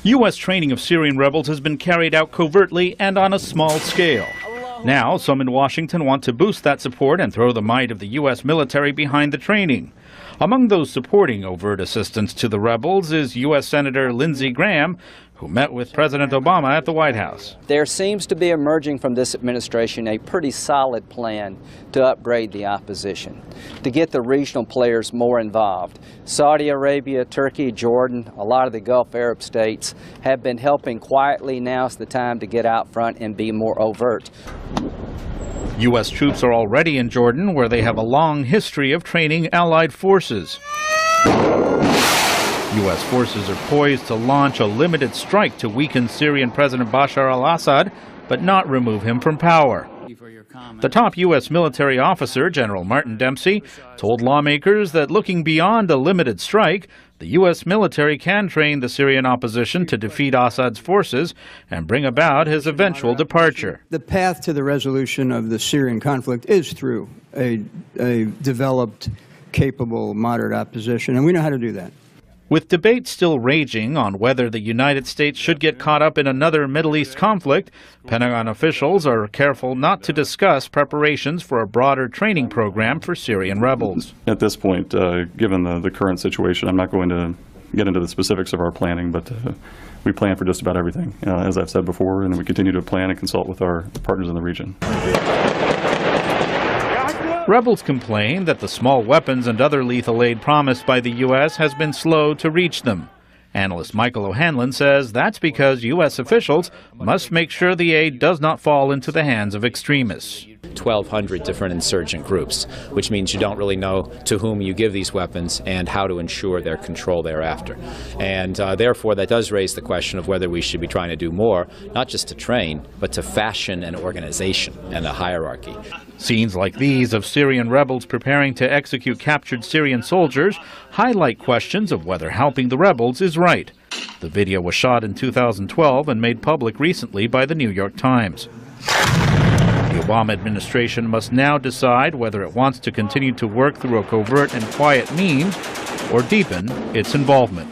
U.S. training of Syrian rebels has been carried out covertly and on a small scale. Now, some in Washington want to boost that support and throw the might of the U.S. military behind the training. Among those supporting overt assistance to the rebels is U.S. Senator Lindsey Graham, who met with President Obama at the White House. There seems to be emerging from this administration a pretty solid plan to upgrade the opposition, to get the regional players more involved. Saudi Arabia, Turkey, Jordan, a lot of the Gulf Arab states have been helping quietly. Now's the time to get out front and be more overt. U.S. troops are already in Jordan, where they have a long history of training allied forces. U.S. forces are poised to launch a limited strike to weaken Syrian President Bashar al-Assad, but not remove him from power. The top U.S. military officer, General Martin Dempsey, told lawmakers that looking beyond a limited strike, the U.S. military can train the Syrian opposition to defeat Assad's forces and bring about his eventual departure. The path to the resolution of the Syrian conflict is through a developed, capable, moderate opposition, and we know how to do that. With debate still raging on whether the United States should get caught up in another Middle East conflict, Pentagon officials are careful not to discuss preparations for a broader training program for Syrian rebels. At this point, given the current situation, I'm not going to get into the specifics of our planning, but we plan for just about everything, as I've said before, and we continue to plan and consult with our partners in the region. Rebels complain that the small weapons and other lethal aid promised by the U.S. has been slow to reach them. Analyst Michael O'Hanlon says that's because U.S. officials must make sure the aid does not fall into the hands of extremists. 1,200 different insurgent groups, which means you don't really know to whom you give these weapons and how to ensure their control thereafter. And therefore, that does raise the question of whether we should be trying to do more, not just to train, but to fashion an organization and a hierarchy. Scenes like these of Syrian rebels preparing to execute captured Syrian soldiers highlight questions of whether helping the rebels is right. The video was shot in 2012 and made public recently by the New York Times. The Obama administration must now decide whether it wants to continue to work through a covert and quiet means or deepen its involvement.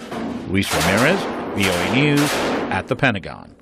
Luis Ramirez, VOA News, at the Pentagon.